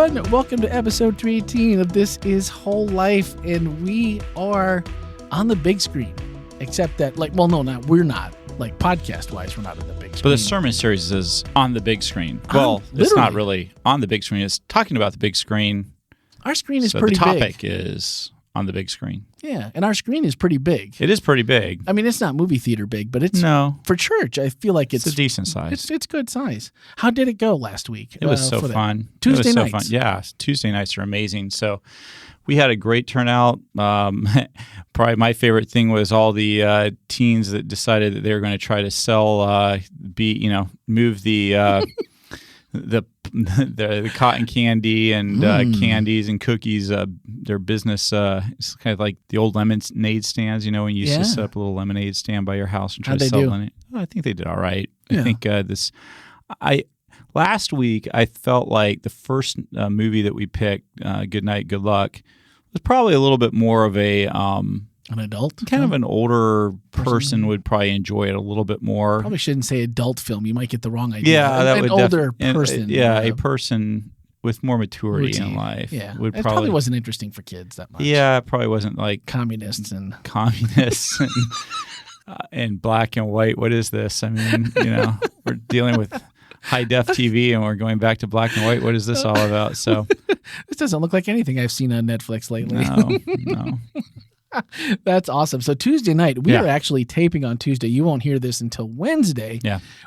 everyone. Welcome to episode 318 of This Is Whole Life, and we are on the big screen. Except that, we're not. Like, podcast-wise, we're not on the big screen. But the sermon series is on the big screen. Well, it's not really on the big screen. It's talking about the big screen. Our screen is pretty big. The topic is on the big screen. Yeah, and our screen is pretty big. It is pretty big. I mean, it's not movie theater big, but it's for church. I feel like it's a decent size. It's good size. How did it go last week? It was so fun. Tuesday nights. So fun. Yeah, Tuesday nights are amazing. So we had a great turnout. Probably my favorite thing was all the teens that decided that they were going to try to sell, move the cotton candy and candies and cookies. Their business is kind of like the old lemonade stands. You know, when you used to set up a little lemonade stand by your house and try to sell lemonade. I think they did all right. Yeah. I think last week I felt like the first movie that we picked, Good Night, Good Luck, was probably a little bit more of an adult kind of an older person would probably enjoy it a little bit more. Probably shouldn't say adult film. You might get the wrong idea. Yeah, that an would older person. A person with more maturity in life. Yeah, it probably wasn't interesting for kids that much. Yeah, it probably wasn't like communists and and black and white. What is this? I mean, we're dealing with high def TV and we're going back to black and white. What is this all about? So this doesn't look like anything I've seen on Netflix lately. No. That's awesome. So Tuesday night, we are actually taping on Tuesday. You won't hear this until Wednesday,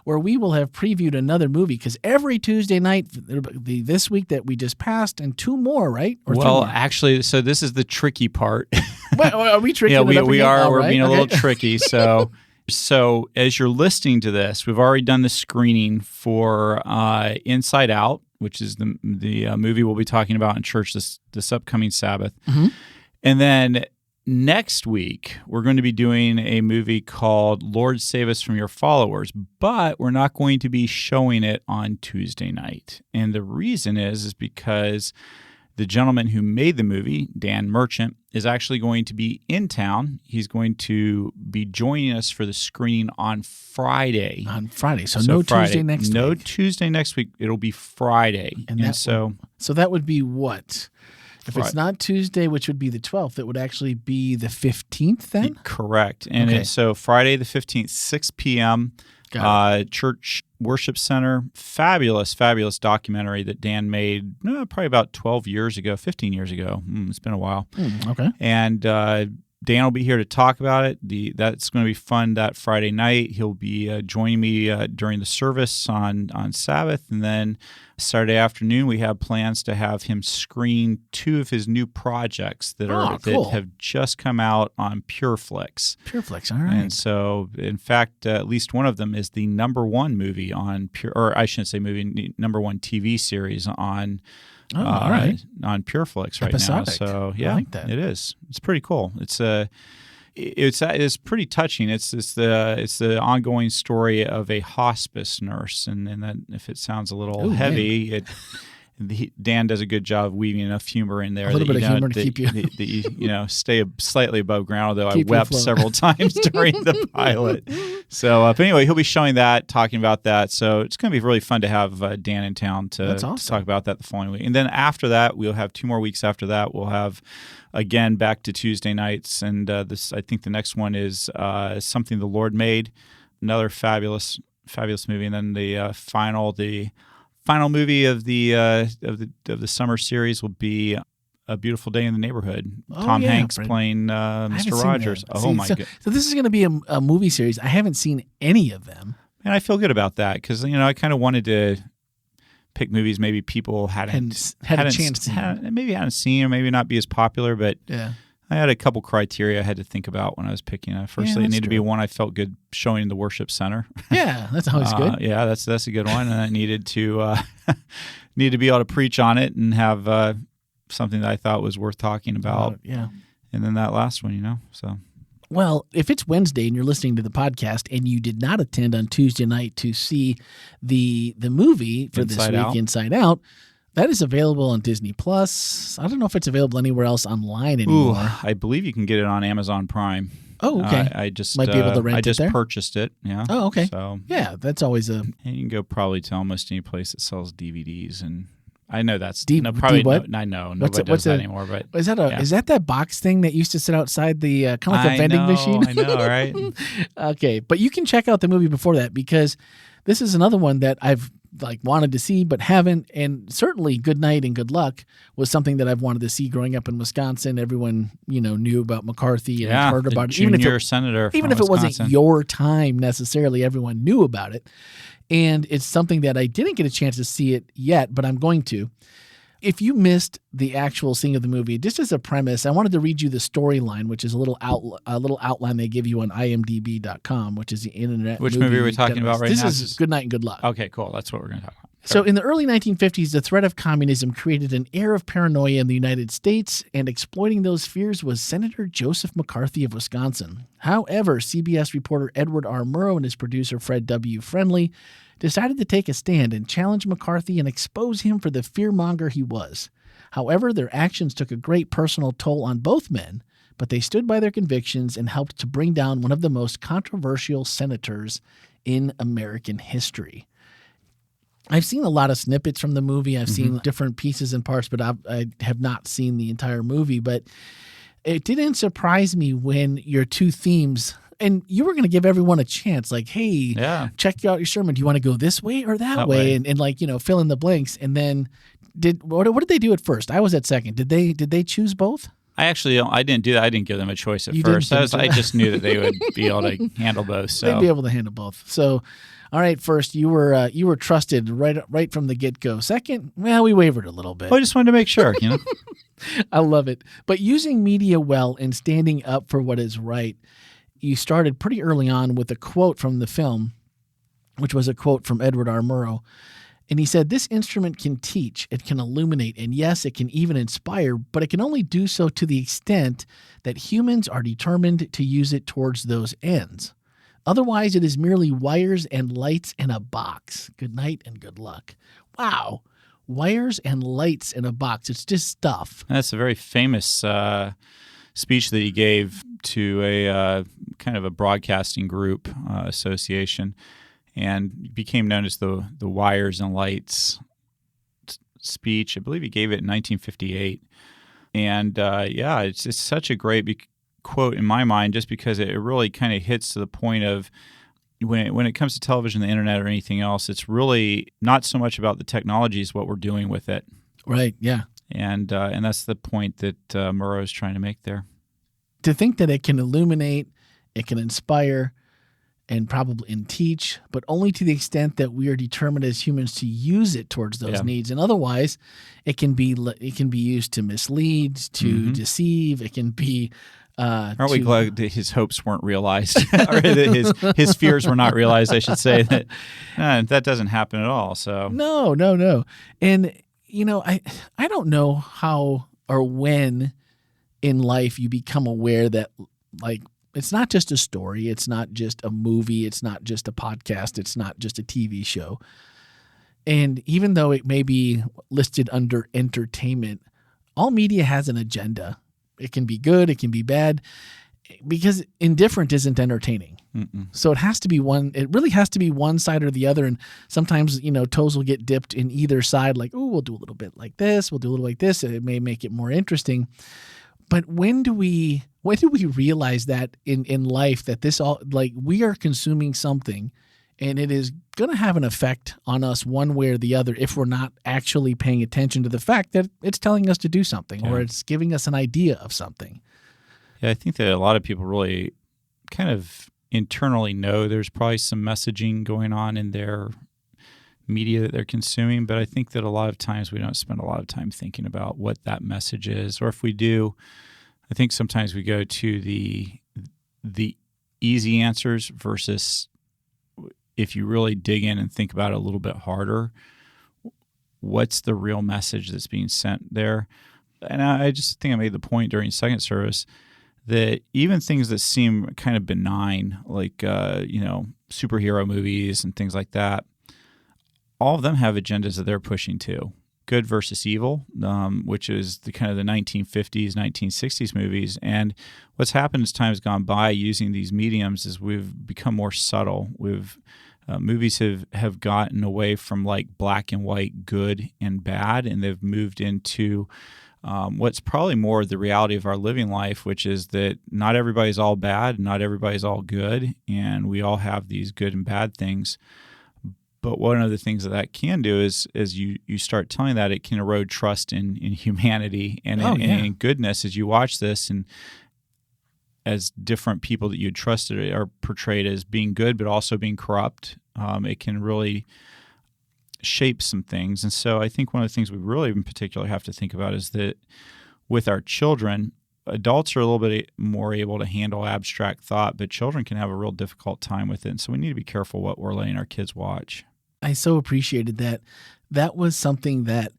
where we will have previewed another movie, because every Tuesday night, this week that we just passed, and two more, right? Actually, so this is the tricky part. What, are we tricky? Yeah, we are. We're being a little tricky. So as you're listening to this, we've already done the screening for Inside Out, which is the movie we'll be talking about in church this upcoming Sabbath. Mm-hmm. And then next week, we're going to be doing a movie called Lord Save Us from Your Followers, but we're not going to be showing it on Tuesday night. And the reason is because the gentleman who made the movie, Dan Merchant, is actually going to be in town. He's going to be joining us for the screening on Friday. So no Friday. Tuesday next week. No Tuesday next week. It'll be Friday. So that would be what? If it's not Tuesday, which would be the 12th, it would actually be the 15th then? Correct. And so Friday the 15th, 6 p.m., Church Worship Center. Fabulous, fabulous documentary that Dan made probably about 15 years ago. It's been a while. Okay. And Dan will be here to talk about it. That's going to be fun that Friday night. He'll be joining me during the service on Sabbath. And then Saturday afternoon, we have plans to have him screen two of his new projects that have just come out on PureFlix. PureFlix, all right. And so, in fact, at least one of them is the number one movie on number one TV series on on PureFlix right now. So I like that. It is. It's pretty cool. It's pretty touching. It's the ongoing story of a hospice nurse, and that if it sounds a little heavy, Dan does a good job of weaving enough humor in there. A little bit of humor to keep you that stay slightly above ground. Although I wept several times during the pilot. So, but anyway, he'll be showing that, talking about that. So it's going to be really fun to have Dan in town to talk about that the following week. And then after that, we'll have 2 more weeks after that. We'll have again back to Tuesday nights, and I think the next one is Something the Lord Made, another fabulous movie, and then the final movie of the summer series will be A Beautiful Day in the Neighborhood. Tom Hanks playing Mr. Rogers. My God! So this is going to be a movie series. I haven't seen any of them, and I feel good about that because I kind of wanted to pick movies maybe people hadn't seen or maybe not be as popular, but I had a couple criteria I had to think about when I was picking. Firstly, it needed to be one I felt good showing in the worship center. Yeah, that's always good. Yeah, that's a good one, and I needed to be able to preach on it and have something that I thought was worth talking about. And then that last one, so. Well, if it's Wednesday and you're listening to the podcast and you did not attend on Tuesday night to see the movie for this week, Inside Out, that is available on Disney Plus. I don't know if it's available anywhere else online anymore. I believe you can get it on Amazon Prime. Oh, okay. I just might be able to rent it there. I just purchased it. Yeah. Oh, okay. So yeah, that's always a. And you can go probably to almost any place that sells DVDs, and I know that's probably what? I know nobody does that anymore. But is that box thing that used to sit outside the kind of like a vending machine? I know, right? Okay, but you can check out the movie before that, because this is another one that I've wanted to see but haven't, and certainly Good Night and Good Luck was something that I've wanted to see growing up in Wisconsin. Everyone knew about McCarthy and heard about it. Even if it wasn't your time necessarily, everyone knew about it. And it's something that I didn't get a chance to see it yet, but I'm going to. If you missed the actual seeing of the movie, just as a premise, I wanted to read you the storyline, which is a little outline they give you on IMDb.com, which is the internet. Which movie are we talking about right now? This is Good Night and Good Luck. Okay, cool. That's what we're going to talk about. So in the early 1950s, the threat of communism created an air of paranoia in the United States, and exploiting those fears was Senator Joseph McCarthy of Wisconsin. However, CBS reporter Edward R. Murrow and his producer Fred W. Friendly decided to take a stand and challenge McCarthy and expose him for the fearmonger he was. However, their actions took a great personal toll on both men, but they stood by their convictions and helped to bring down one of the most controversial senators in American history. I've seen a lot of snippets from the movie. I've seen different pieces and parts, but I have not seen the entire movie. But it didn't surprise me when your two themes, and you were going to give everyone a chance, like, hey, check out your sermon. Do you want to go this way or that way? And fill in the blanks. And then what did they do at first? I was at second. Did they choose both? I didn't do that. I didn't give them a choice at first. I just knew that they would be able to handle both. So. They'd be able to handle both. So, all right, first, you were trusted right from the get-go. Second, well, we wavered a little bit. Well, I just wanted to make sure, I love it. But using media well and standing up for what is right, you started pretty early on with a quote from the film, which was a quote from Edward R. Murrow. And he said, "This instrument can teach, it can illuminate, and yes, it can even inspire, but it can only do so to the extent that humans are determined to use it towards those ends. Otherwise, it is merely wires and lights in a box. Good night and good luck." Wow. Wires and lights in a box. It's just stuff. That's a very famous speech that he gave to a kind of a broadcasting group association, and became known as the Wires and Lights speech. I believe he gave it in 1958. And it's such a great quote in my mind, just because it really kind of hits to the point of when it comes to television, the internet, or anything else, it's really not so much about the technology as what we're doing with it. Right, yeah. And that's the point that Murrow is trying to make there. To think that it can illuminate, it can inspire, and teach, but only to the extent that we are determined as humans to use it towards those needs. And otherwise, it can be used to mislead, to deceive. It can be. Aren't we glad that his hopes weren't realized, or that his fears were not realized? I should say that doesn't happen at all. So no, and I don't know how or when in life you become aware that it's not just a story, it's not just a movie, it's not just a podcast, it's not just a TV show. And even though it may be listed under entertainment, all media has an agenda. It can be good, it can be bad, because indifferent isn't entertaining. So it really has to be one side or the other. And sometimes, toes will get dipped in either side, like, oh, we'll do a little bit like this, we'll do a little like this, and it may make it more interesting. But when do we realize that in life, that this all, we are consuming something and it is going to have an effect on us one way or the other if we're not actually paying attention to the fact that it's telling us to do something or it's giving us an idea of something? Yeah, I think that a lot of people really kind of internally know there's probably some messaging going on in their media that they're consuming, but I think that a lot of times we don't spend a lot of time thinking about what that message is, or if we do, I think sometimes we go to the easy answers versus, if you really dig in and think about it a little bit harder, what's the real message that's being sent there? And I just think I made the point during second service that even things that seem kind of benign, like superhero movies and things like that, all of them have agendas that they're pushing too. Good versus evil, which is the kind of the 1950s, 1960s movies. And what's happened as time's gone by using these mediums is we've become more subtle. We've movies have gotten away from like black and white, good and bad, and they've moved into what's probably more the reality of our living life, which is that not everybody's all bad, not everybody's all good, and we all have these good and bad things. But one of the things that can do is you start telling that, it can erode trust in humanity and in goodness as you watch this, and as different people that you trusted are portrayed as being good but also being corrupt. It can really shape some things. And so I think one of the things we really in particular have to think about is that with our children, adults are a little bit more able to handle abstract thought, but children can have a real difficult time with it. And so we need to be careful what we're letting our kids watch. I so appreciated that. That was something that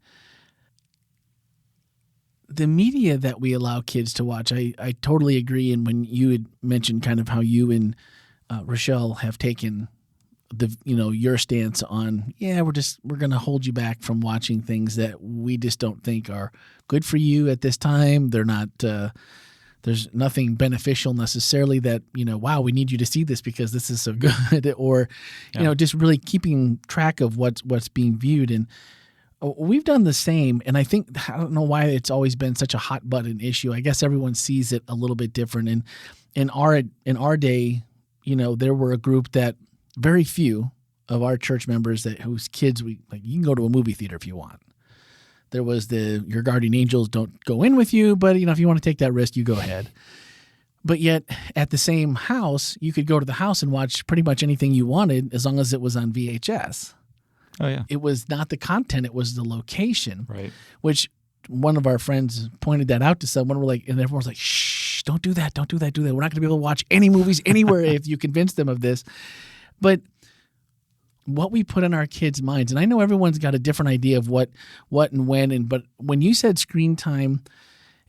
the media that we allow kids to watch, I totally agree. And when you had mentioned kind of how you and Rochelle have taken your stance on, we're going to hold you back from watching things that we just don't think are good for you at this time. They're not, there's nothing beneficial necessarily that, wow, we need you to see this because this is so good, or, just really keeping track of what's being viewed. And we've done the same. And I don't know why it's always been such a hot button issue. I guess everyone sees it a little bit different. And in our day, there were a group that, very few of our church members whose kids you can go to a movie theater if you want. There was your guardian angels don't go in with you, but if you want to take that risk, you go ahead. But yet at the same house, you could go to the house and watch pretty much anything you wanted as long as it was on VHS. Oh yeah. It was not the content, it was the location. Right. Which one of our friends pointed that out to someone. And everyone's like, shh, don't do that. We're not going to be able to watch any movies anywhere if you convince them of this. But what we put in our kids' minds, and I know everyone's got a different idea of what and when, but when you said screen time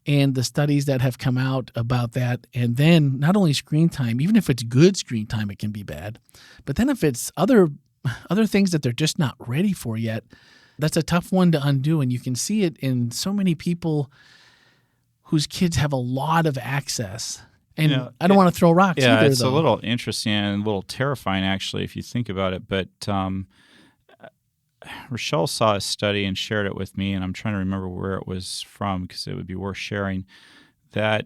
and the studies that have come out about that, and then not only screen time, even if it's good screen time, it can be bad. But then if it's other things that they're just not ready for yet, that's a tough one to undo. And you can see it in so many people whose kids have a lot of access. And I don't want to throw rocks either, Yeah, it's though. a little interesting and a little terrifying, actually, if you think about it. But Rochelle saw a study and shared it with me, and I'm trying to remember where it was from because it would be worth sharing, that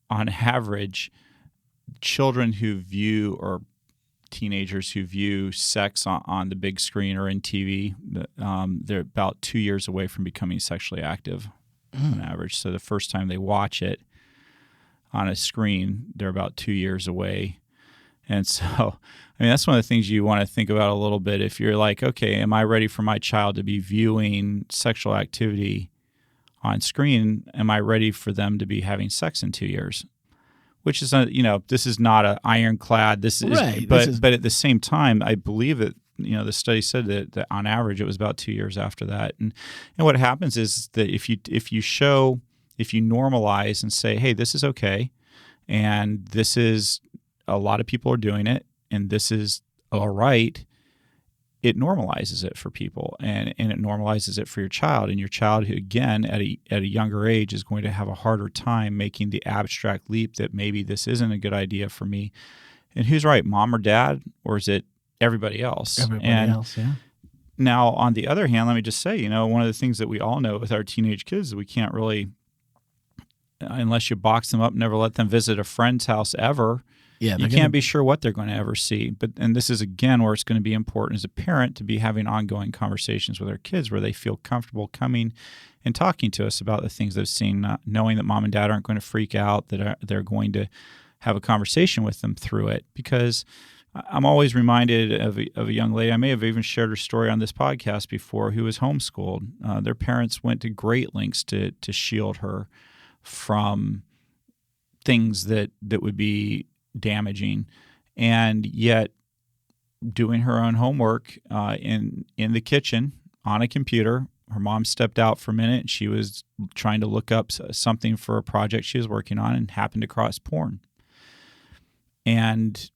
on average, children who view or teenagers who view sex on the big screen or in TV, they're about 2 years away from becoming sexually active on average. So the first time they watch it on a screen, they're about 2 years away. And so, that's one of the things you want to think about a little bit. If you're like, okay, am I ready for my child to be viewing sexual activity on screen? Am I ready for them to be having sex in 2 years? Which is, this is not an ironclad. This is, right. But at the same time, I believe that, the study said that on average it was about 2 years after that. And what happens is that if you normalize and say, hey, this is okay, and this is, a lot of people are doing it, and this is all right, it normalizes it for people, and it normalizes it for your child. And your child, who, again, at a younger age, is going to have a harder time making the abstract leap that maybe this isn't a good idea for me. And who's right, mom or dad, or is it everybody else? Everybody else, yeah. Now, on the other hand, let me just say, one of the things that we all know with our teenage kids is we can't really, unless you box them up, never let them visit a friend's house ever. Yeah, you can't be sure what they're going to ever see. And this is, again, where it's going to be important as a parent to be having ongoing conversations with our kids where they feel comfortable coming and talking to us about the things they've seen, knowing that mom and dad aren't going to freak out, that they're going to have a conversation with them through it. Because I'm always reminded of a young lady, I may have even shared her story on this podcast before, who was homeschooled. Their parents went to great lengths to shield her from things that would be damaging, and yet doing her own homework in the kitchen on a computer. Her mom stepped out for a minute, and she was trying to look up something for a project she was working on and happened across porn. And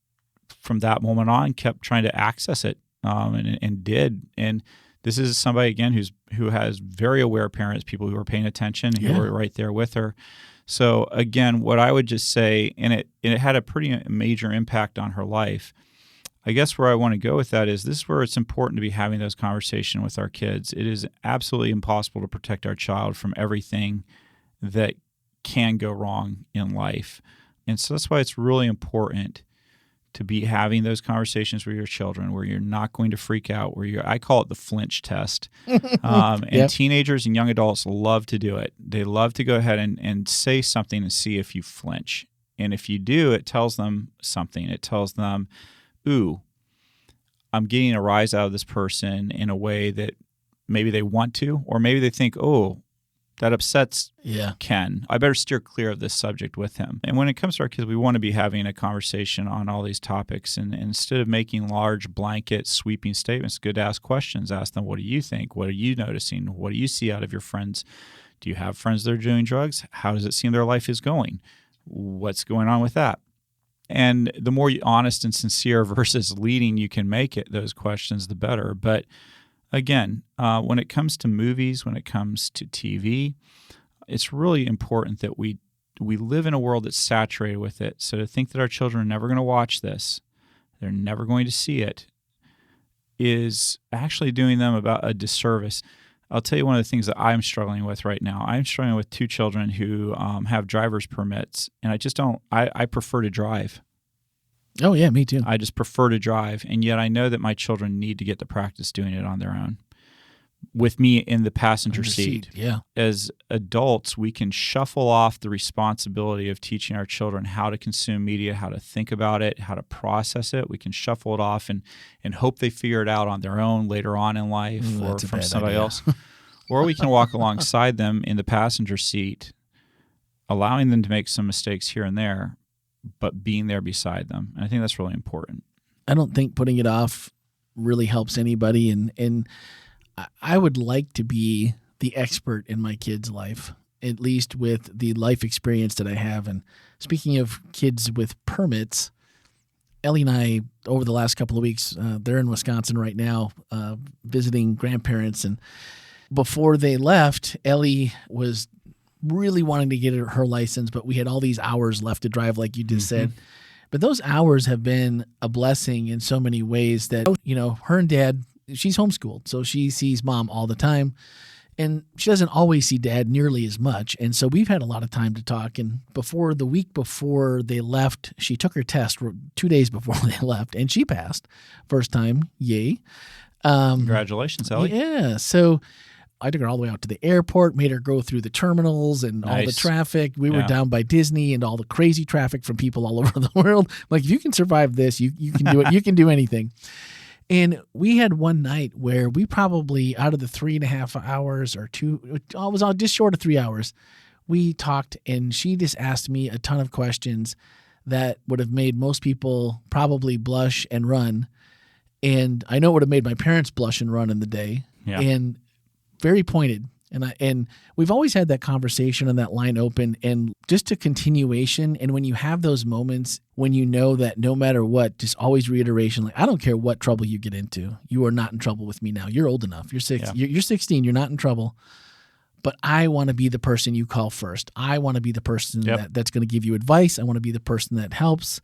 from that moment on, kept trying to access it, and did. And this is somebody, again, who has very aware parents, people who are paying attention, who were right there with her. So again, what I would just say, and it had a pretty major impact on her life. I guess where I want to go with that is this is where it's important to be having those conversations with our kids. It is absolutely impossible to protect our child from everything that can go wrong in life. And so that's why it's really important to be having those conversations with your children where you're not going to freak out, I call it the flinch test. And teenagers and young adults love to do it. They love to go ahead and say something and see if you flinch. And if you do, it tells them something. It tells them, ooh, I'm getting a rise out of this person in a way that maybe they want to, or maybe they think, oh, that upsets Ken. I better steer clear of this subject with him. And when it comes to our kids, we want to be having a conversation on all these topics. And instead of making large, blanket, sweeping statements, it's good to ask questions. Ask them, what do you think? What are you noticing? What do you see out of your friends? Do you have friends that are doing drugs? How does it seem their life is going? What's going on with that? And the more honest and sincere versus leading you can make it, those questions, the better. But again, when it comes to movies, when it comes to TV, it's really important that we live in a world that's saturated with it. So to think that our children are never going to watch this, they're never going to see it, is actually doing them about a disservice. I'll tell you one of the things that I'm struggling with right now. I'm struggling with 2 children who have driver's permits, and I prefer to drive. Oh, yeah, me too. I just prefer to drive, and yet I know that my children need to get to practice doing it on their own with me in the passenger seat. Yeah. As adults, we can shuffle off the responsibility of teaching our children how to consume media, how to think about it, how to process it. We can shuffle it off and hope they figure it out on their own later on in life or from somebody else. Or we can walk alongside them in the passenger seat, allowing them to make some mistakes here and there, but being there beside them. And I think that's really important. I don't think putting it off really helps anybody. And I would like to be the expert in my kid's life, at least with the life experience that I have. And speaking of kids with permits, Ellie and I, over the last couple of weeks, they're in Wisconsin right now, visiting grandparents. And before they left, Ellie was really wanting to get her license, but we had all these hours left to drive, like you just said. But those hours have been a blessing in so many ways that, her and Dad, she's homeschooled, so she sees Mom all the time, and she doesn't always see Dad nearly as much. And so we've had a lot of time to talk. And the week before they left, she took her test 2 days before they left, and she passed. First time, yay. Congratulations, Ellie. Yeah, so I took her all the way out to the airport, made her go through the terminals and all the traffic. We were down by Disney and all the crazy traffic from people all over the world. Like, if you can survive this, you can do it. You can do anything. And we had one night where we probably, out of the 3.5 hours or 2, I was just short of 3 hours, we talked, and she just asked me a ton of questions that would have made most people probably blush and run. And I know it would have made my parents blush and run in the day. Yeah. And very pointed. And we've always had that conversation and that line open, and just a continuation. And when you have those moments, when you know that no matter what, just always reiteration, like, I don't care what trouble you get into, you are not in trouble with me now. You're old enough. You're 16. You're not in trouble. But I want to be the person you call first. I want to be the person that's going to give you advice. I want to be the person that helps.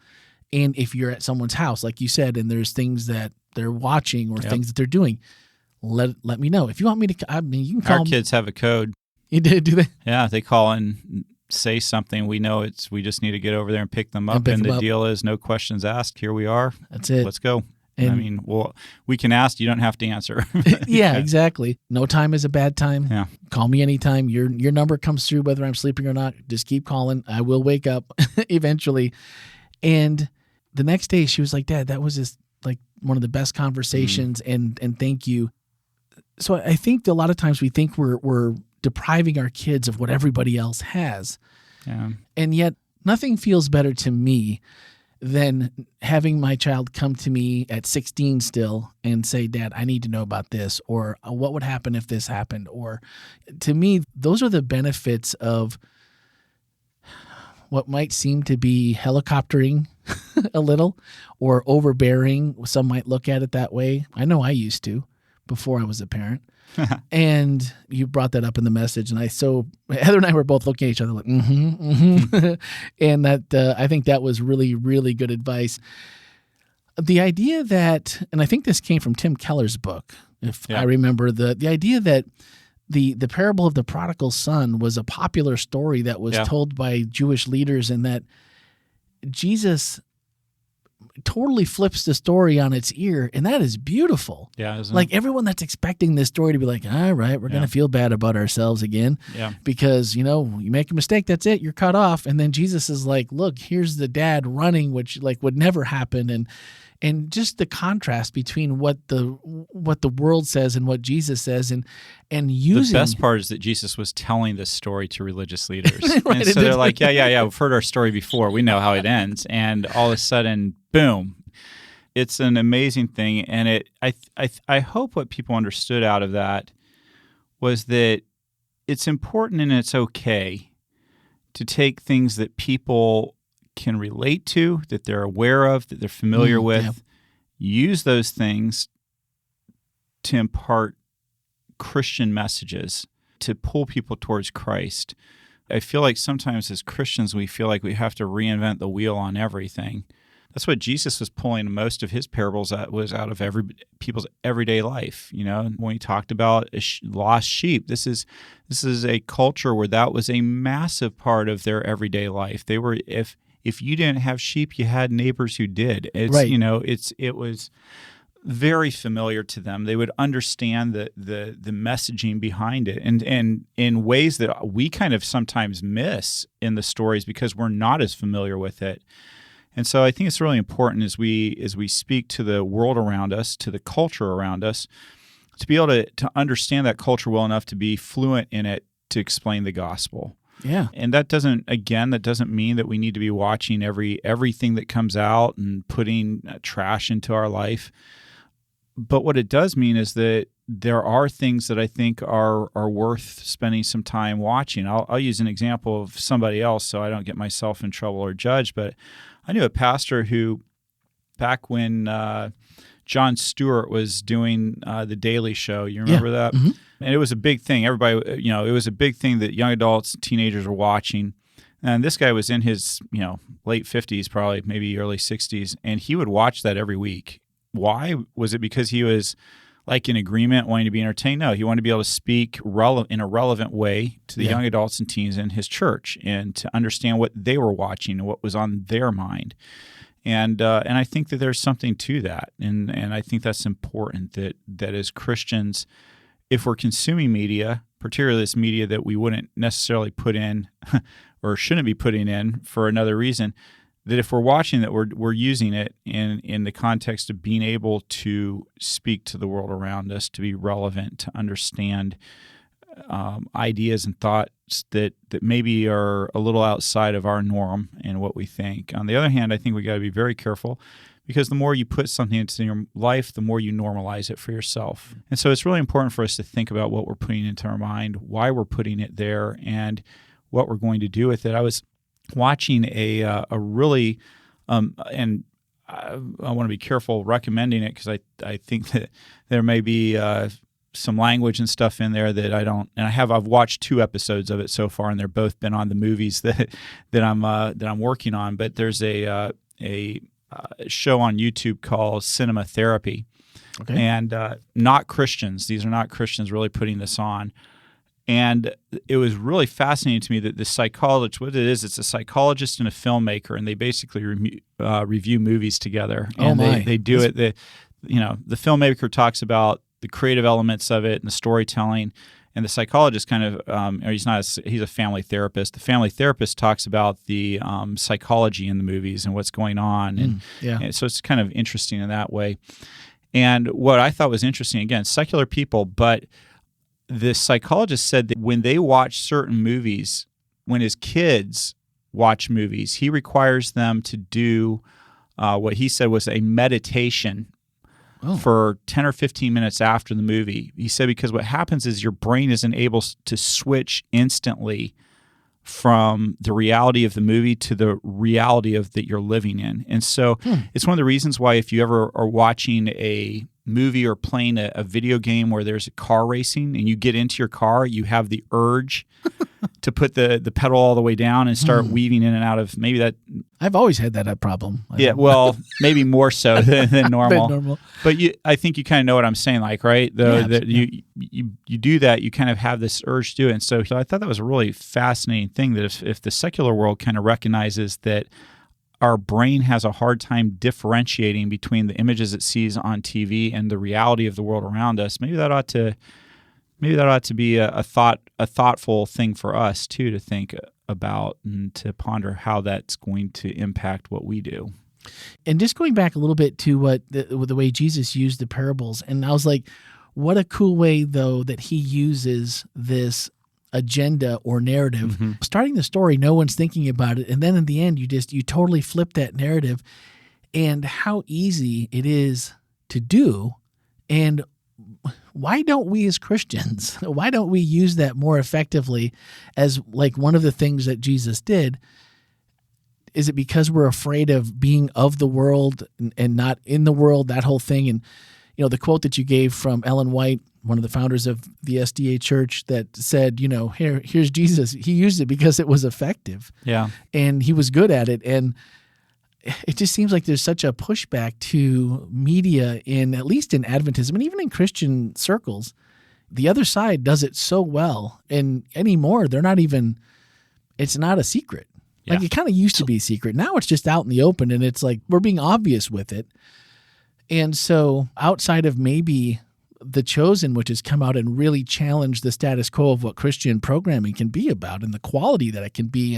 And if you're at someone's house, like you said, and there's things that they're watching or things that they're doing, let me know. If you want me to, you can call. Our kids have a code. You did, do they? Yeah, they call and say something. We know we just need to get over there and pick them up. And the deal is no questions asked. Here we are. That's it. Let's go. And we can ask. You don't have to answer. Yeah, exactly. No time is a bad time. Yeah. Call me anytime. Your number comes through whether I'm sleeping or not. Just keep calling. I will wake up eventually. And the next day she was like, Dad, that was just like one of the best conversations, and thank you. So I think that a lot of times we think we're depriving our kids of what everybody else has. Yeah. And yet nothing feels better to me than having my child come to me at 16 still and say, Dad, I need to know about this, or what would happen if this happened? Or to me, those are the benefits of what might seem to be helicoptering a little or overbearing. Some might look at it that way. I know I used to before I was a parent. And you brought that up in the message, and Heather and I were both looking at each other like, and that I think that was really, really good advice. The idea that, and I think this came from Tim Keller's book, if I remember, the idea that the parable of the prodigal son was a popular story that was told by Jewish leaders, and that Jesus totally flips the story on its ear, and that is beautiful. Yeah, isn't like it? Everyone that's expecting this story to be like, all right, we're going to feel bad about ourselves again, because you make a mistake, that's it, you're cut off. And then Jesus is like, look, here's the dad running, which like would never happen, and just the contrast between what the world says and what Jesus says, and using the best part is that Jesus was telling this story to religious leaders, right, and so they're like, yeah, we've heard our story before, we know how it ends, and all of a sudden, boom, it's an amazing thing. And I hope what people understood out of that was that it's important and it's okay to take things that people can relate to, that they're aware of, that they're familiar with, use those things to impart Christian messages, to pull people towards Christ. I feel like sometimes as Christians, we feel like we have to reinvent the wheel on everything. That's what Jesus was pulling most of his parables out of people's everyday life. When he talked about lost sheep, this is a culture where that was a massive part of their everyday life. They were, if you didn't have sheep, you had neighbors who did. It was very familiar to them. They would understand the messaging behind it, and in ways that we kind of sometimes miss in the stories because we're not as familiar with it. And so I think it's really important as we speak to the world around us, to the culture around us, to be able to understand that culture well enough to be fluent in it to explain the gospel. Yeah. And that doesn't mean that we need to be watching everything that comes out and putting trash into our life. But what it does mean is that there are things that I think are worth spending some time watching. I'll use an example of somebody else so I don't get myself in trouble or judged, but I knew a pastor who, back when Jon Stewart was doing The Daily Show, you remember that? Mm-hmm. And it was a big thing. Everybody, it was a big thing that young adults, teenagers were watching. And this guy was in his, late 50s, probably maybe early 60s, and he would watch that every week. Why? Was it because he was like in agreement, wanting to be entertained? No, he wanted to be able to speak in a relevant way to the young adults and teens in his church, and to understand what they were watching and what was on their mind. And I think that there's something to that, and I think that's important that as Christians, if we're consuming media, particularly this media that we wouldn't necessarily put in or shouldn't be putting in for another reason, that if we're watching that, we're using it in the context of being able to speak to the world around us, to be relevant, to understand ideas and thoughts that maybe are a little outside of our norm and what we think. On the other hand, I think we got to be very careful, because the more you put something into your life, the more you normalize it for yourself. And so it's really important for us to think about what we're putting into our mind, why we're putting it there, and what we're going to do with it. I was watching a really, and I want to be careful recommending it, because I think that there may be some language and stuff in there that I don't, and I've watched 2 episodes of it so far, and they're both been on the movies that I'm working on. But there's a show on YouTube called Cinema Therapy, and not Christians. These are not Christians really putting this on. And it was really fascinating to me that the psychologist, what it is, it's a psychologist and a filmmaker, and they basically review movies together. And they do it. The filmmaker talks about the creative elements of it and the storytelling, and the psychologist kind of, he's a family therapist. The family therapist talks about the psychology in the movies and what's going on. And so it's kind of interesting in that way. And what I thought was interesting, again, secular people, but the psychologist said that when they watch certain movies, when his kids watch movies, he requires them to do what he said was a meditation for 10 or 15 minutes after the movie. He said because what happens is your brain isn't able to switch instantly from the reality of the movie to the reality of that you're living in. And so it's one of the reasons why if you ever are watching a movie or playing a video game where there's a car racing and you get into your car, you have the urge to put the pedal all the way down and start weaving in and out of maybe that. I've always had that problem. Yeah, well, maybe more so than normal. But I think you kind of know what I'm saying, like, right? You do that, you kind of have this urge to do it. And so I thought that was a really fascinating thing, that if the secular world kind of recognizes that our brain has a hard time differentiating between the images it sees on TV and the reality of the world around us, maybe that ought to be a thoughtful thing for us too, to think about and to ponder how that's going to impact what we do. And just going back a little bit to what the way Jesus used the parables, and I was like, what a cool way though that he uses this agenda or narrative. Starting the story, no one's thinking about it, and then in the end, you totally flip that narrative, and how easy it is to do. And why don't we as Christians, why don't we use that more effectively as like one of the things that Jesus did? Is it because we're afraid of being of the world and not in the world, that whole thing? And, the quote that you gave from Ellen White, one of the founders of the SDA Church, that said, here's Jesus. He used it because it was effective. Yeah. And he was good at it. And it just seems like there's such a pushback to media at least in Adventism and even in Christian circles. The other side does it so well, and anymore it's not a secret. Like it kind of used to be secret. Now it's just out in the open, and it's like we're being obvious with it. And so outside of maybe The Chosen, which has come out and really challenged the status quo of what Christian programming can be about and the quality that it can be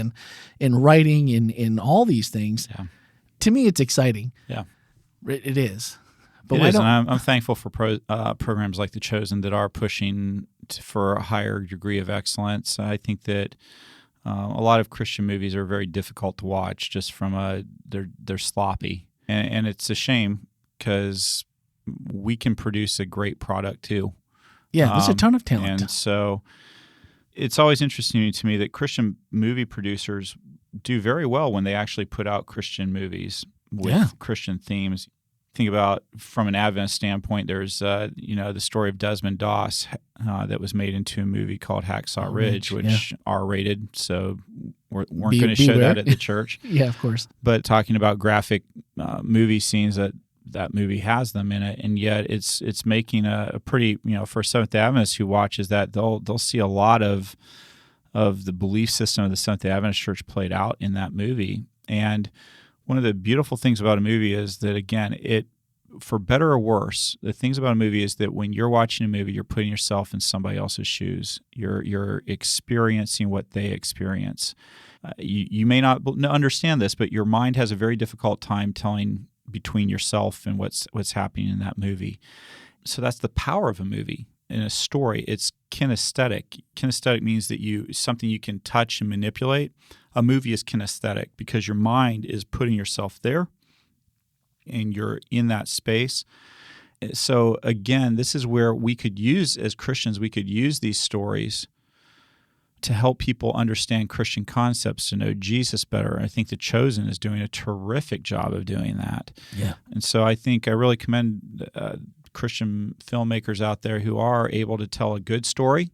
in writing, in all these things. Yeah. To me, it's exciting. Yeah, it is. But it is, and I'm thankful for programs like The Chosen that are pushing for a higher degree of excellence. I think that a lot of Christian movies are very difficult to watch just from they're sloppy, and it's a shame because we can produce a great product too. Yeah, there's a ton of talent. And so it's always interesting to me that Christian movie producers do very well when they actually put out Christian movies with Christian themes. Think about, from an Adventist standpoint, there's the story of Desmond Doss that was made into a movie called Hacksaw Ridge, which R-rated, so weren't going to show that at the church. Yeah, of course. But talking about graphic movie scenes that movie has them in it, and yet it's making a pretty, for Seventh-day Adventists who watches that, they'll see a lot of the belief system of the Seventh-day Adventist Church played out in that movie. And one of the beautiful things about a movie is that, again, for better or worse, the things about a movie is that when you're watching a movie, you're putting yourself in somebody else's shoes. You're experiencing what they experience. You may not understand this, but your mind has a very difficult time telling between yourself and what's happening in that movie. So that's the power of a movie. In a story, it's kinesthetic. Kinesthetic means that something you can touch and manipulate. A movie is kinesthetic because your mind is putting yourself there and you're in that space. So again, this is where as Christians, we could use these stories to help people understand Christian concepts, to know Jesus better. I think The Chosen is doing a terrific job of doing that. Yeah. And so I think I really commend Christian filmmakers out there who are able to tell a good story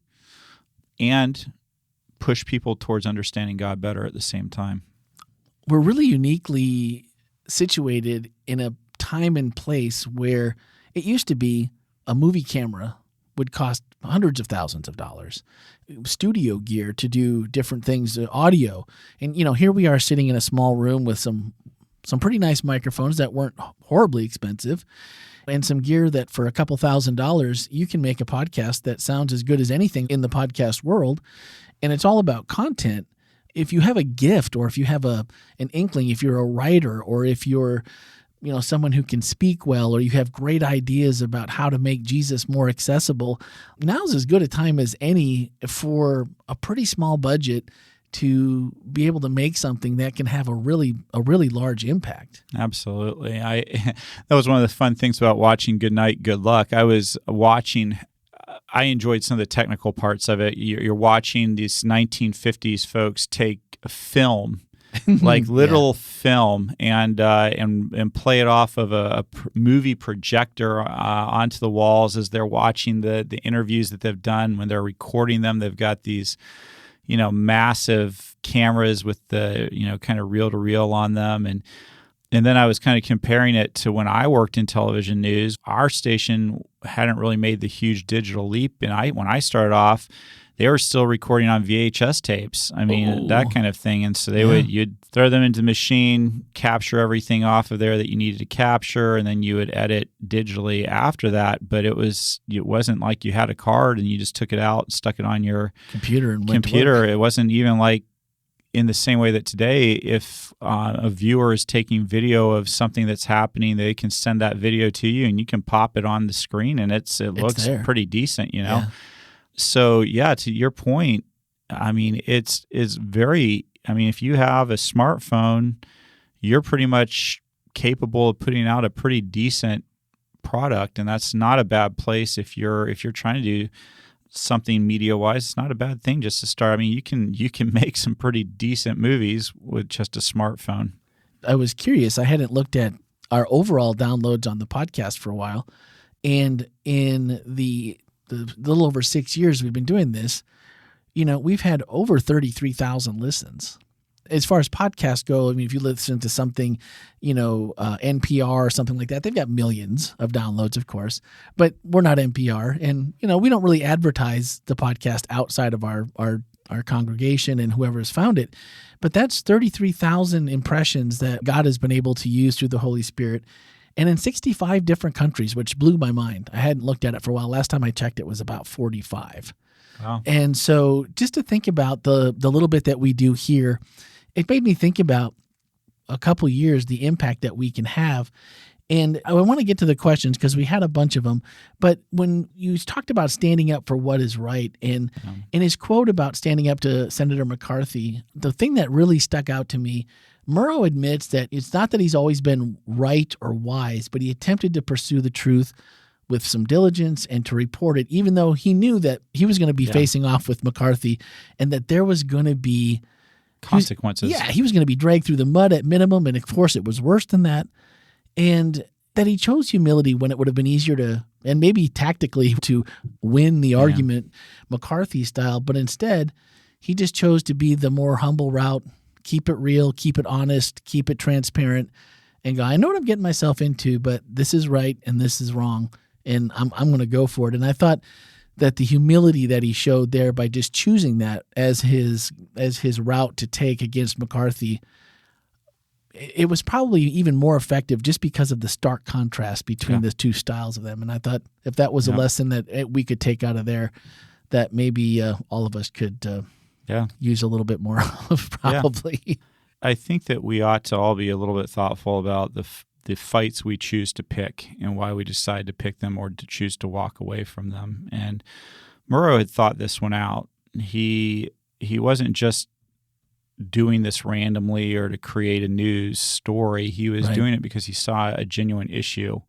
and push people towards understanding God better at the same time. We're really uniquely situated in a time and place where it used to be a movie camera would cost hundreds of thousands of dollars, studio gear to do different things, audio. And, here we are sitting in a small room with some pretty nice microphones that weren't horribly expensive, and some gear that for a couple $1,000s, you can make a podcast that sounds as good as anything in the podcast world. And it's all about content. If you have a gift, or if you have an inkling, if you're a writer, or if you're someone who can speak well, or you have great ideas about how to make Jesus more accessible, now's as good a time as any for a pretty small budget to be able to make something that can have a really large impact. Absolutely. That was one of the fun things about watching Good Night, Good Luck. I enjoyed some of the technical parts of it. You're watching these 1950s folks take a film like literal film, and play it off of a movie projector onto the walls as they're watching the interviews that they've done. When they're recording them, they've got these, massive cameras with the, kind of reel to reel on them. And then I was kind of comparing it to when I worked in television news. Our station hadn't really made the huge digital leap. And when I started off, they were still recording on VHS tapes. I mean, that kind of thing. And so you'd throw them into the machine, capture everything off of there that you needed to capture, and then you would edit digitally after that. But it wasn't like you had a card and you just took it out, stuck it on your computer. It wasn't even like in the same way that today, if a viewer is taking video of something that's happening, they can send that video to you and you can pop it on the screen, and it looks pretty decent, Yeah. So, to your point, I mean, it's very, if you have a smartphone, you're pretty much capable of putting out a pretty decent product, and that's not a bad place if you're trying to do something media-wise. It's not a bad thing just to start. I mean, you can make some pretty decent movies with just a smartphone. I was curious. I hadn't looked at our overall downloads on the podcast for a while, and in the little over 6 years we've been doing this, we've had over 33,000 listens. As far as podcasts go, I mean, if you listen to something, NPR or something like that, they've got millions of downloads, of course, but we're not NPR. And, we don't really advertise the podcast outside of our congregation and whoever has found it. But that's 33,000 impressions that God has been able to use through the Holy Spirit. And in 65 different countries, which blew my mind. I hadn't looked at it for a while. Last time I checked, it was about 45. Wow. And so just to think about the little bit that we do here, it made me think about a couple years, the impact that we can have. And I want to get to the questions because we had a bunch of them. But when you talked about standing up for what is right, and in his quote about standing up to Senator McCarthy, the thing that really stuck out to me, Murrow admits that it's not that he's always been right or wise, but he attempted to pursue the truth with some diligence and to report it, even though he knew that he was going to be facing off with McCarthy and that there was going to be consequences. He was going to be dragged through the mud at minimum, and of course it was worse than that. And that he chose humility when it would have been easier to, and maybe tactically, to win the argument McCarthy style, but instead he just chose to be the more humble route. Keep it real, keep it honest, keep it transparent, and go, I know what I'm getting myself into, but this is right and this is wrong, and I'm going to go for it. And I thought that the humility that he showed there by just choosing that as his route to take against McCarthy, it was probably even more effective just because of the stark contrast between the two styles of them. And I thought if that was a lesson that we could take out of there, that maybe all of us could use a little bit more of, probably. Yeah. I think that we ought to all be a little bit thoughtful about the fights we choose to pick and why we decide to pick them or to choose to walk away from them. And Murrow had thought this one out. He wasn't just doing this randomly or to create a news story. He was doing it because he saw a genuine issue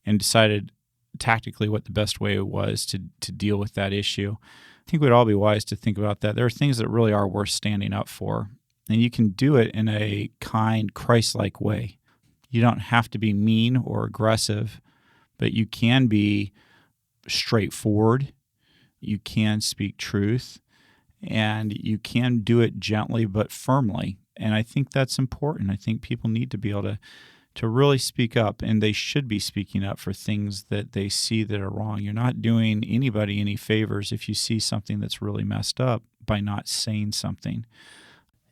and decided tactically what the best way was to deal with that issue. I think we'd all be wise to think about that. There are things that really are worth standing up for, and you can do it in a kind, Christ-like way. You don't have to be mean or aggressive, but you can be straightforward. You can speak truth, and you can do it gently but firmly. And I think that's important. I think people need to be able to really speak up, and they should be speaking up for things that they see that are wrong. You're not doing anybody any favors if you see something that's really messed up by not saying something.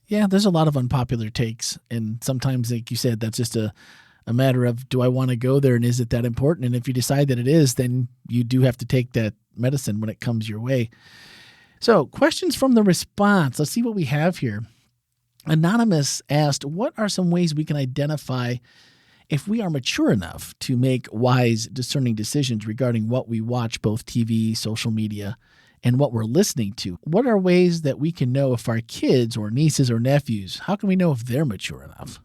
Yeah, there's a lot of unpopular takes, and sometimes, like you said, that's just a matter of, do I want to go there, and is it that important? And if you decide that it is, then you do have to take that medicine when it comes your way. So, questions from the response. Let's see what we have here. Anonymous asked, what are some ways we can identify if we are mature enough to make wise, discerning decisions regarding what we watch, both TV, social media, and what we're listening to? What are ways that we can know if our kids or nieces or nephews, how can we know if they're mature enough?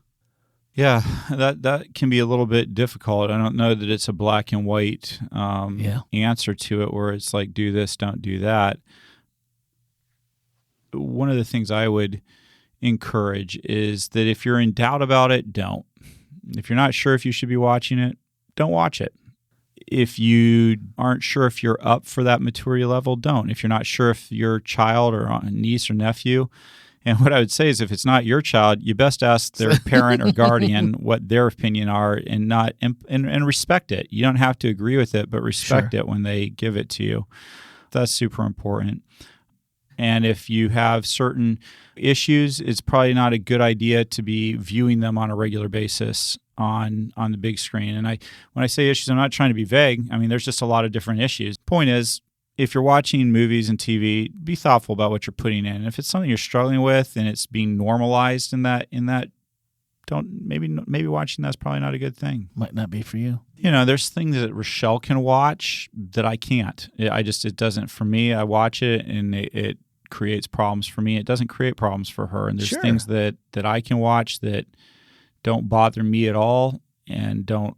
Yeah, that can be a little bit difficult. I don't know that it's a black and white answer to it where it's like, do this, don't do that. One of the things I would encourage is that if you're in doubt about it, don't. If you're not sure if you should be watching it, don't watch it. If you aren't sure if you're up for that maturity level, don't. If you're not sure if your child or niece or nephew, and what I would say is if it's not your child, you best ask their parent or guardian what their opinion are and respect it. You don't have to agree with it, but respect it when they give it to you. That's super important. And if you have certain issues, it's probably not a good idea to be viewing them on a regular basis on the big screen. And when I say issues, I'm not trying to be vague. I mean, there's just a lot of different issues. Point is, if you're watching movies and TV, be thoughtful about what you're putting in. If it's something you're struggling with and it's being normalized in that, maybe watching that's probably not a good thing. Might not be for you. There's things that Rochelle can watch that I can't. It doesn't for me. I watch it and it creates problems for me. It doesn't create problems for her. And there's things that I can watch that don't bother me at all and don't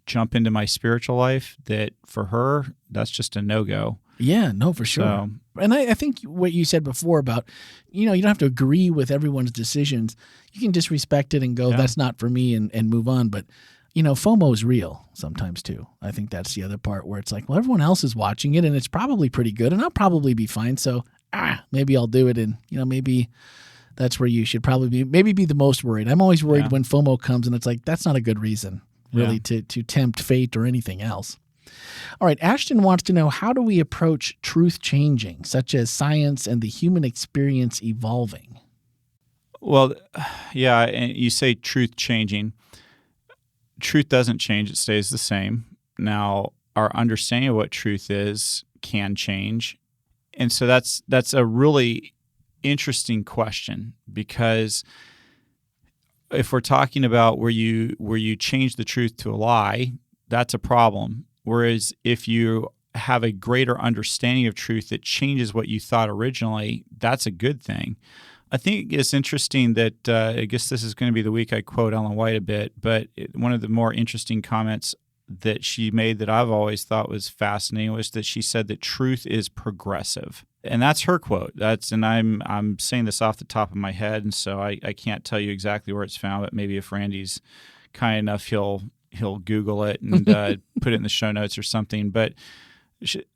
jump into my spiritual life, that for her, that's just a no-go. Yeah, no, for sure. So, and I think what you said before about, you don't have to agree with everyone's decisions. You can just respect it and go, that's not for me, and move on. But, FOMO is real sometimes too. I think that's the other part where it's like, well, everyone else is watching it and it's probably pretty good and I'll probably be fine. So maybe I'll do it. And, maybe that's where you should probably be the most worried. I'm always worried when FOMO comes and it's like, that's not a good reason really to tempt fate or anything else. All right. Ashton wants to know, how do we approach truth changing, such as science and the human experience evolving? Well, yeah. And you say truth changing. Truth doesn't change. It stays the same. Now, our understanding of what truth is can change. And so that's a really interesting question, because if we're talking about where you change the truth to a lie, that's a problem. Whereas if you have a greater understanding of truth that changes what you thought originally, that's a good thing. I think it's interesting that I guess this is going to be the week I quote Ellen White a bit, but one of the more interesting comments that she made that I've always thought was fascinating was that she said that truth is progressive. And that's her quote. And I'm saying this off the top of my head, and so I can't tell you exactly where it's found, but maybe if Randy's kind enough, he'll Google it and put it in the show notes or something. But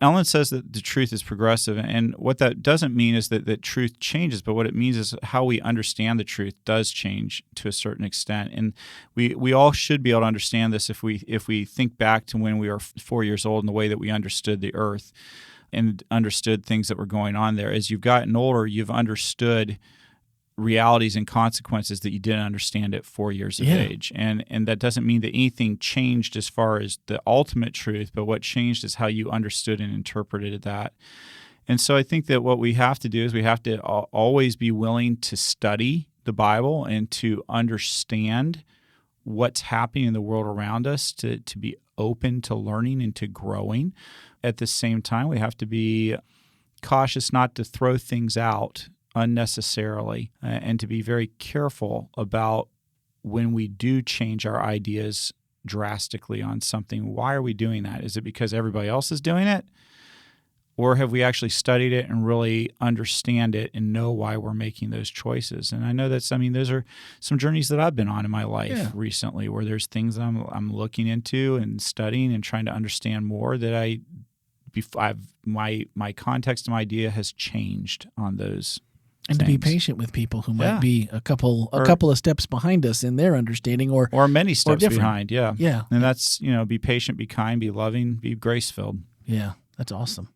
Ellen says that the truth is progressive, and what that doesn't mean is that truth changes, but what it means is how we understand the truth does change to a certain extent. And we all should be able to understand this if we think back to when we were 4 years old and the way that we understood the earth and understood things that were going on there. As you've gotten older, you've understood realities and consequences that you didn't understand at 4 years of age. And that doesn't mean that anything changed as far as the ultimate truth, but what changed is how you understood and interpreted that. And so I think that what we have to do is we have to always be willing to study the Bible and to understand what's happening in the world around us, to be open to learning and to growing. At the same time, we have to be cautious not to throw things out unnecessarily, and to be very careful about when we do change our ideas drastically on something. Why are we doing that? Is it because everybody else is doing it? Or have we actually studied it and really understand it and know why we're making those choices? And I know those are some journeys that I've been on in my life recently, where there's things that I'm looking into and studying and trying to understand more that my context and my idea has changed on those. And things. To be patient with people who might be a couple of steps behind us in their understanding, or many steps behind. Yeah. And that's, be patient, be kind, be loving, be grace-filled. Yeah, that's awesome.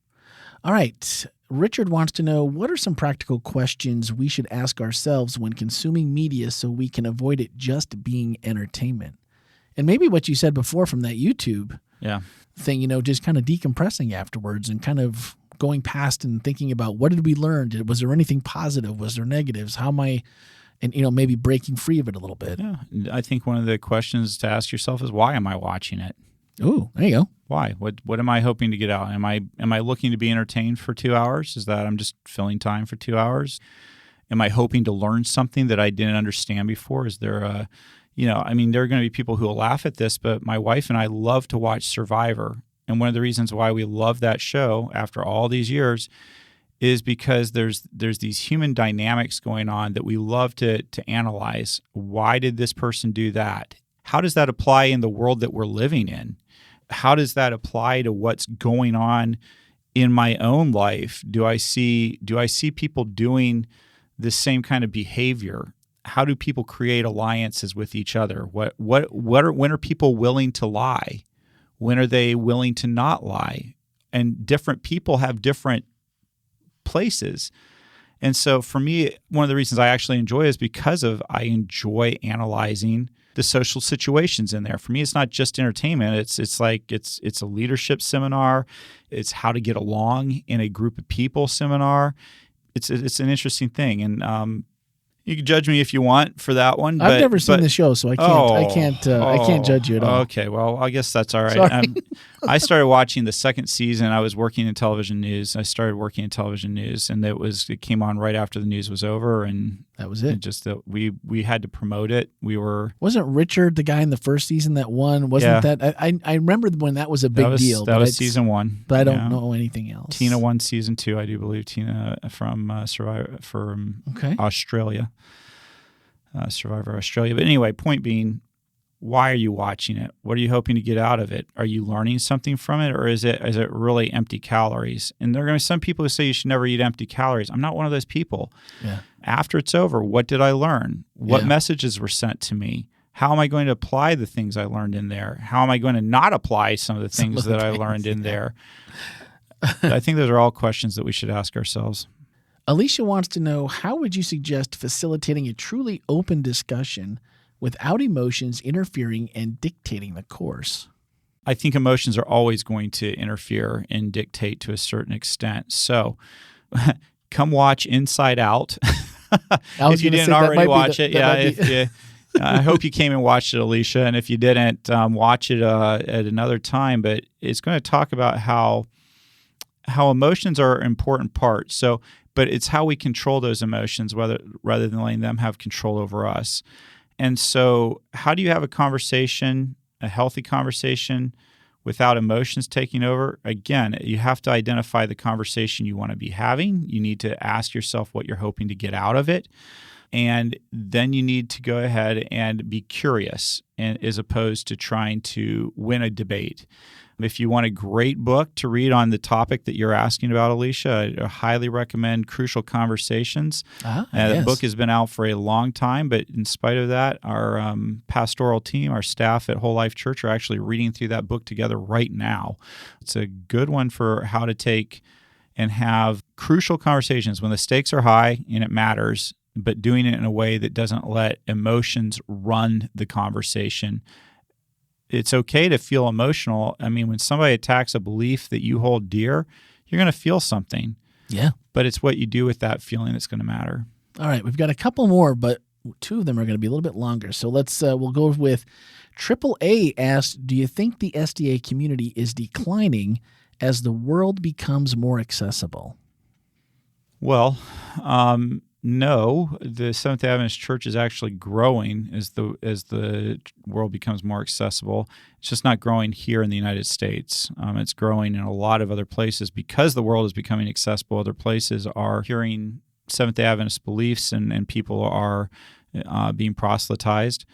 All right. Richard wants to know, what are some practical questions we should ask ourselves when consuming media so we can avoid it just being entertainment? And maybe what you said before from that YouTube thing, just kind of decompressing afterwards and kind of going past and thinking about, what did we learn? Was there anything positive? Was there negatives? How am I, and maybe breaking free of it a little bit? Yeah, I think one of the questions to ask yourself is, why am I watching it? Oh, there you go. Why? What am I hoping to get out? Am I looking to be entertained for 2 hours? Is that I'm just filling time for 2 hours? Am I hoping to learn something that I didn't understand before? Is there there are going to be people who will laugh at this, but my wife and I love to watch Survivor. And one of the reasons why we love that show after all these years is because there's these human dynamics going on that we love to analyze. Why did this person do that? How does that apply in the world that we're living in? How does that apply to what's going on in my own life? Do I see people doing the same kind of behavior? How do people create alliances with each other? When are people willing to lie? When are they willing to not lie? And different people have different places. And so for me, one of the reasons I actually enjoy is because I enjoy analyzing the social situations in there. For me, it's not just entertainment. It's a leadership seminar. It's how to get along in a group of people seminar. It's an interesting thing. And you can judge me if you want for that one. I've never seen the show, so I can't judge you at all. Okay, well, I guess that's all right. I started watching the second season. I was working in television news. I started working in television news, and it came on right after the news was over, and that was it. We had to promote it. Wasn't Richard the guy in the first season that won? Wasn't that? I remember when that was a big deal. That was season 1, but I don't know anything else. Tina won season 2, I do believe. Tina from Survivor from Australia. Survivor Australia. But anyway, point being, why are you watching it? What are you hoping to get out of it? Are you learning something from it, or is it really empty calories? And there are going to be some people who say you should never eat empty calories. I'm not one of those people. Yeah. After it's over, what did I learn? What messages were sent to me? How am I going to apply the things I learned in there? How am I going to not apply some of the things that I learned in there? I think those are all questions that we should ask ourselves. Alicia wants to know, how would you suggest facilitating a truly open discussion without emotions interfering and dictating the course? I think emotions are always going to interfere and dictate to a certain extent. So come watch Inside Out. If you didn't already watch it. I hope you came and watched it, Alicia. And if you didn't, watch it at another time. But it's going to talk about how emotions are an important part. But it's how we control those emotions rather than letting them have control over us. And so how do you have a healthy conversation, without emotions taking over? Again, you have to identify the conversation you want to be having. You need to ask yourself what you're hoping to get out of it. And then you need to go ahead and be curious, as opposed to trying to win a debate. If you want a great book to read on the topic that you're asking about, Alicia, I highly recommend Crucial Conversations. The book has been out for a long time, but in spite of that, our pastoral team, our staff at Whole Life Church, are actually reading through that book together right now. It's a good one for how to take and have crucial conversations when the stakes are high and it matters, but doing it in a way that doesn't let emotions run the conversation. It's okay to feel emotional. I mean, when somebody attacks a belief that you hold dear, you're going to feel something. Yeah. But it's what you do with that feeling that's going to matter. All right. We've got a couple more, but 2 of them are going to be a little bit longer. So we'll go with AAA asked, do you think the SDA community is declining as the world becomes more accessible? Well, no, the Seventh-day Adventist Church is actually growing as the world becomes more accessible. It's just not growing here in the United States. It's growing in a lot of other places because the world is becoming accessible. Other places are hearing Seventh-day Adventist beliefs, and people are being proselytized.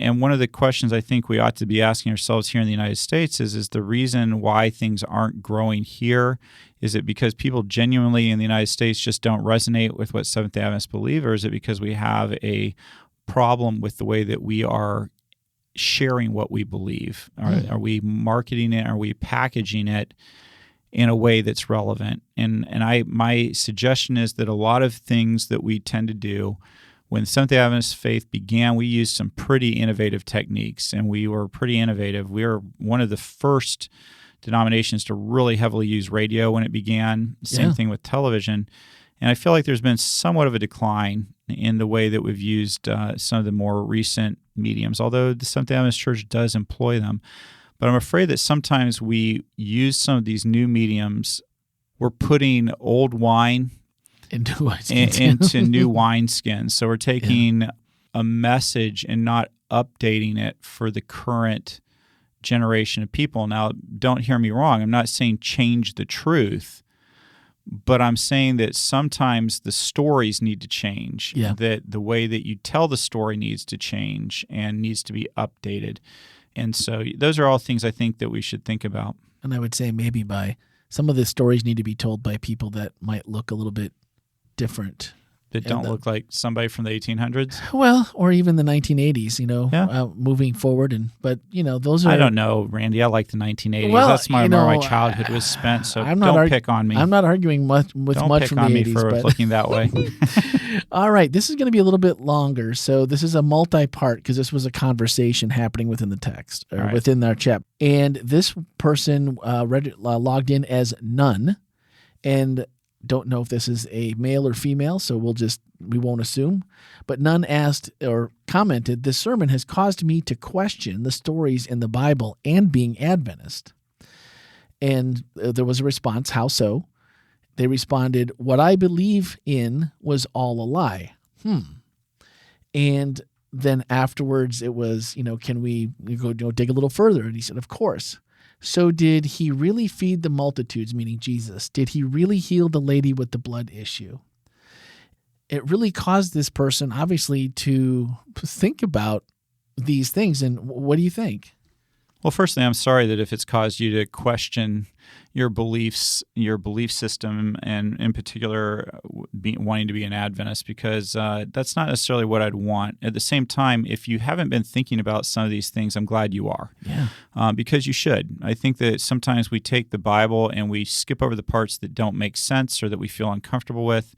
And one of the questions I think we ought to be asking ourselves here in the United States is the reason why things aren't growing here, is it because people genuinely in the United States just don't resonate with what Seventh-day Adventists believe, or is it because we have a problem with the way that we are sharing what we believe? Are we marketing it? Are we packaging it in a way that's relevant? And my suggestion is that a lot of things that we tend to do, when Seventh-day Adventist faith began, we used some pretty innovative techniques, and we were pretty innovative. We were one of the first denominations to really heavily use radio when it began. Same thing with television. And I feel like there's been somewhat of a decline in the way that we've used some of the more recent mediums, although the Seventh-day Adventist Church does employ them. But I'm afraid that sometimes we use some of these new mediums. We're putting old wine into new wineskins. So we're taking a message and not updating it for the current generation of people. Now, don't hear me wrong. I'm not saying change the truth, But I'm saying that sometimes the stories need to change, that the way that you tell the story needs to change and needs to be updated. And so those are all things I think that we should think about. And I would say maybe some of the stories need to be told by people that might look a little bit different. That don't look like somebody from the 1800s? Well, or even the 1980s, moving forward. But those are... I don't know, Randy. I like the 1980s. Well, that's where my childhood was spent, so don't pick on me. I'm not arguing much from the 80s. Don't pick on me for looking that way. All right. This is going to be a little bit longer. So this is a multi-part because this was a conversation happening within the text or within our chat. And this person logged in as none and don't know if this is a male or female, so we won't assume. But none asked or commented, "This sermon has caused me to question the stories in the Bible and being Adventist." And there was a response, "How so?" They responded, "What I believe in was all a lie." And then afterwards it was, can we go dig a little further? And he said, "Of course." So did he really feed the multitudes, meaning Jesus? Did he really heal the lady with the blood issue? It really caused this person, obviously, to think about these things. And what do you think? Well, firstly, I'm sorry that if it's caused you to question your beliefs, your belief system, and in particular wanting to be an Adventist, because that's not necessarily what I'd want. At the same time, if you haven't been thinking about some of these things, I'm glad you are. Because you should. I think that sometimes we take the Bible and we skip over the parts that don't make sense or that we feel uncomfortable with.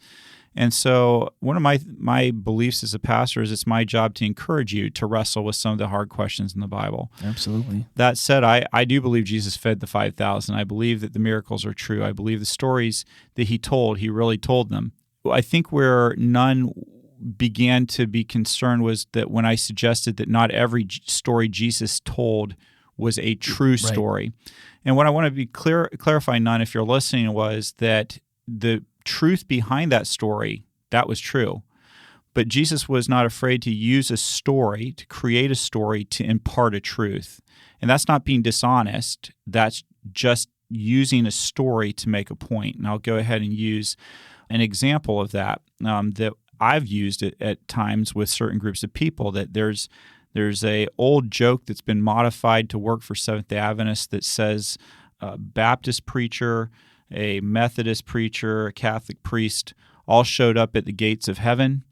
And so one of my beliefs as a pastor is it's my job to encourage you to wrestle with some of the hard questions in the Bible. Absolutely. That said, I do believe Jesus fed the 5,000. I believe that the miracles are true. I believe the stories that he told, he really told them. I think where none began to be concerned was that when I suggested that not every story Jesus told was a true story. And what I want to be clarify, none, if you're listening, was that the truth behind that story, that was true. But Jesus was not afraid to use a story, to create a story, to impart a truth. And that's not being dishonest. That's just using a story to make a point. And I'll go ahead and use an example of that that I've used at times with certain groups of people, that there's a old joke that's been modified to work for Seventh-day Adventists that says a Baptist preacher, a Methodist preacher, a Catholic priest, all showed up at the gates of heaven,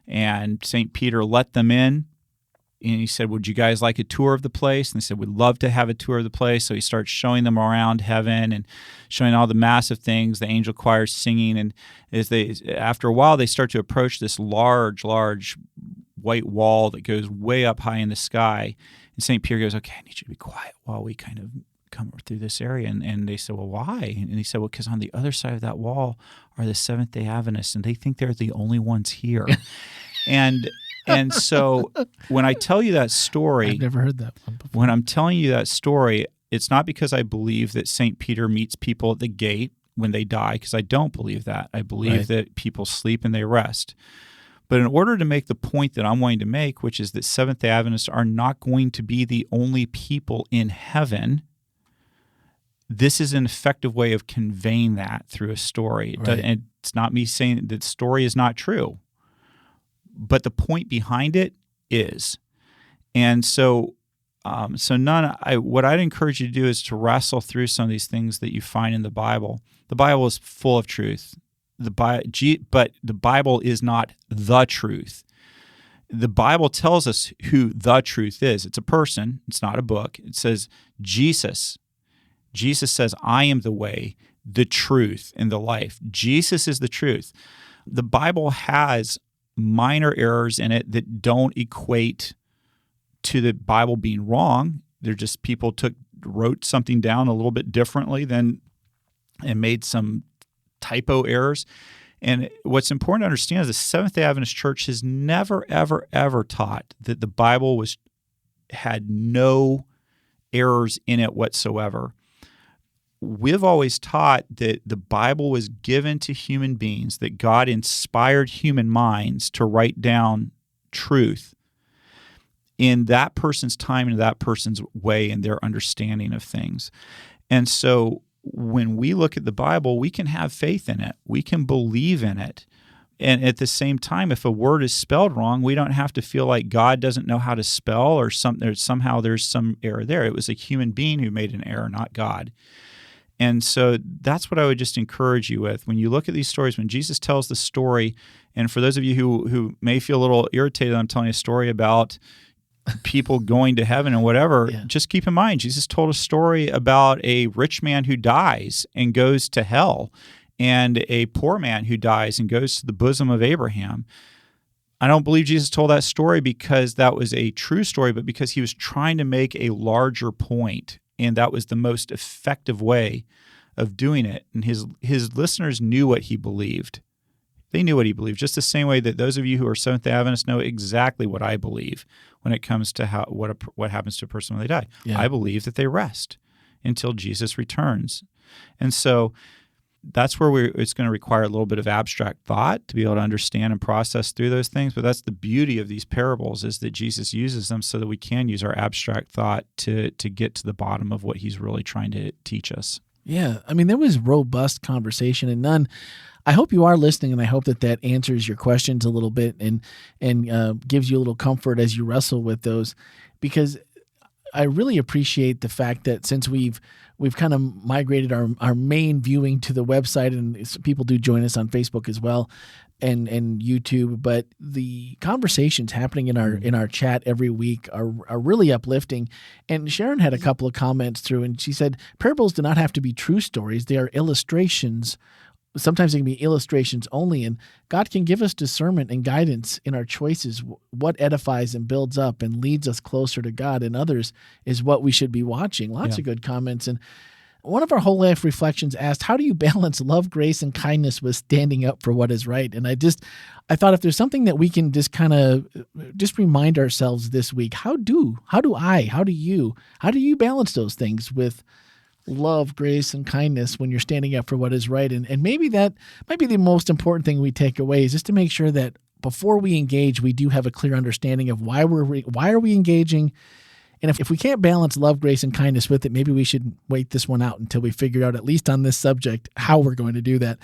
and St. Peter let them in, and he said, "Would you guys like a tour of the place?" And they said, "We'd love to have a tour of the place." So he starts showing them around heaven and showing all the massive things, the angel choirs singing, and after a while, they start to approach this large white wall that goes way up high in the sky, and St. Peter goes, "Okay, I need you to be quiet while we kind of come through this area." And they said, "Well, why?" And he said, "Well, because on the other side of that wall are the Seventh-day Adventists, and they think they're the only ones here." And so when I tell you that story, I've never heard that one before. When I'm telling you that story, it's not because I believe that St. Peter meets people at the gate when they die, because I don't believe that. I believe that people sleep and they rest. But in order to make the point that I'm wanting to make, which is that Seventh-day Adventists are not going to be the only people in heaven, this is an effective way of conveying that through a story. And it's not me saying that the story is not true, but the point behind it is. And so, what I'd encourage you to do is to wrestle through some of these things that you find in the Bible. The Bible is full of truth. But the Bible is not the truth. The Bible tells us who the truth is. It's a person. It's not a book. It says Jesus. Jesus says, "I am the way, the truth, and the life." Jesus is the truth. The Bible has minor errors in it that don't equate to the Bible being wrong. They're just people wrote something down a little bit differently and made some typo errors. And what's important to understand is the Seventh-day Adventist Church has never, ever, ever taught that the Bible had no errors in it whatsoever. We've always taught that the Bible was given to human beings, that God inspired human minds to write down truth in that person's time and that person's way and their understanding of things. And so when we look at the Bible, we can have faith in it. We can believe in it. And at the same time, if a word is spelled wrong, we don't have to feel like God doesn't know how to spell or somehow there's some error there. It was a human being who made an error, not God. And so that's what I would just encourage you with. When you look at these stories, when Jesus tells the story, and for those of you who may feel a little irritated, I'm telling a story about people going to heaven and whatever, just keep in mind, Jesus told a story about a rich man who dies and goes to hell, and a poor man who dies and goes to the bosom of Abraham. I don't believe Jesus told that story because that was a true story, but because he was trying to make a larger point, and that was the most effective way of doing it. And his listeners knew what he believed. They knew what he believed, just the same way that those of you who are Seventh-day Adventists know exactly what I believe when it comes to what happens to a person when they die. Yeah. I believe that they rest until Jesus returns. And so that's where it's going to require a little bit of abstract thought to be able to understand and process through those things. But that's the beauty of these parables, is that Jesus uses them so that we can use our abstract thought to get to the bottom of what he's really trying to teach us. Yeah. I mean, there was robust conversation, and none. I hope you are listening, and I hope that answers your questions a little bit and gives you a little comfort as you wrestle with those, because I really appreciate the fact that since we've kind of migrated our main viewing to the website, and people do join us on Facebook as well and YouTube, but the conversations happening in our chat every week are really uplifting. And Sharon had a couple of comments through, and she said, parables do not have to be true stories. They are illustrations. Sometimes they can be illustrations only, and God can give us discernment and guidance in our choices. What edifies and builds up and leads us closer to God and others is what we should be watching. Lots of good comments. And one of our whole life reflections asked, how do you balance love, grace, and kindness with standing up for what is right? And I thought if there's something that we can just kind of just remind ourselves this week, how do you balance those things with love, grace, and kindness when you're standing up for what is right? And maybe that might be the most important thing we take away, is just to make sure that before we engage, we do have a clear understanding of why are we engaging. And if we can't balance love, grace, and kindness with it, maybe we should wait this one out until we figure out, at least on this subject, how we're going to do that.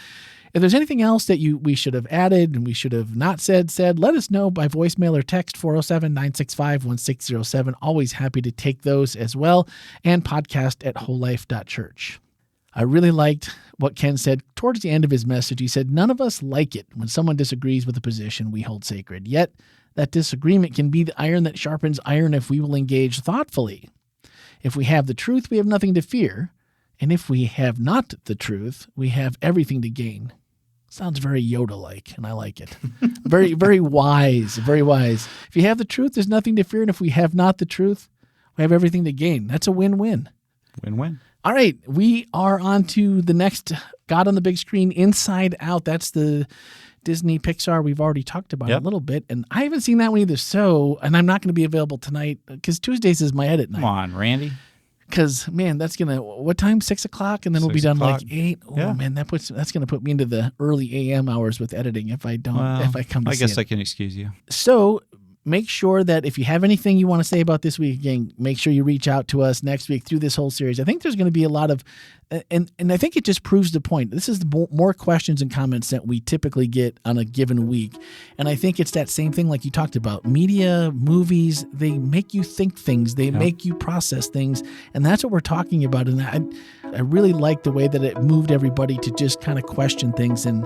If there's anything else that we should have added and we should have not said, let us know by voicemail or text 407-965-1607. Always happy to take those as well. And podcast at wholelife.church. I really liked what Ken said towards the end of his message. He said, none of us like it when someone disagrees with a position we hold sacred. Yet that disagreement can be the iron that sharpens iron if we will engage thoughtfully. If we have the truth, we have nothing to fear. And if we have not the truth, we have everything to gain. Sounds very Yoda-like, and I like it. Very, very wise, very wise. If you have the truth, there's nothing to fear, and if we have not the truth, we have everything to gain. That's a win-win. Win-win. All right, we are on to the next God on the Big Screen, Inside Out. That's the Disney Pixar we've already talked about a little bit, and I haven't seen that one either, and I'm not going to be available tonight because Tuesdays is my edit night. Come on, Randy. Because, man, that's going to, what time? 6 o'clock? And then we'll be done like 8. Oh, man, that's going to put me into the early AM hours with editing if I come to see it. I guess I can excuse you. So make sure that if you have anything you want to say about this week, again, make sure you reach out to us next week through this whole series. I think there's going to be a lot of, and I think it just proves the point. This is more questions and comments that we typically get on a given week. And I think it's that same thing like you talked about. Media, movies, they make you think things. They make you process things. And that's what we're talking about. And I really like the way that it moved everybody to just kind of question things and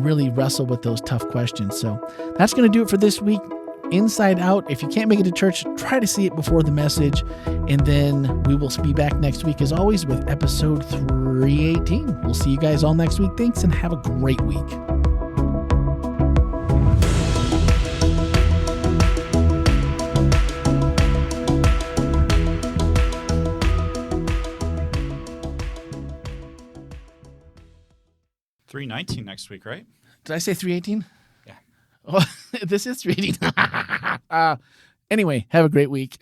really wrestle with those tough questions. So that's going to do it for this week. Inside Out. If you can't make it to church, try to see it before the message. And then we will be back next week, as always, with episode 318. We'll see you guys all next week. Thanks, and have a great week. $319 next week, right? Did I say 318? Yeah. Oh, this is 318. Anyway, have a great week.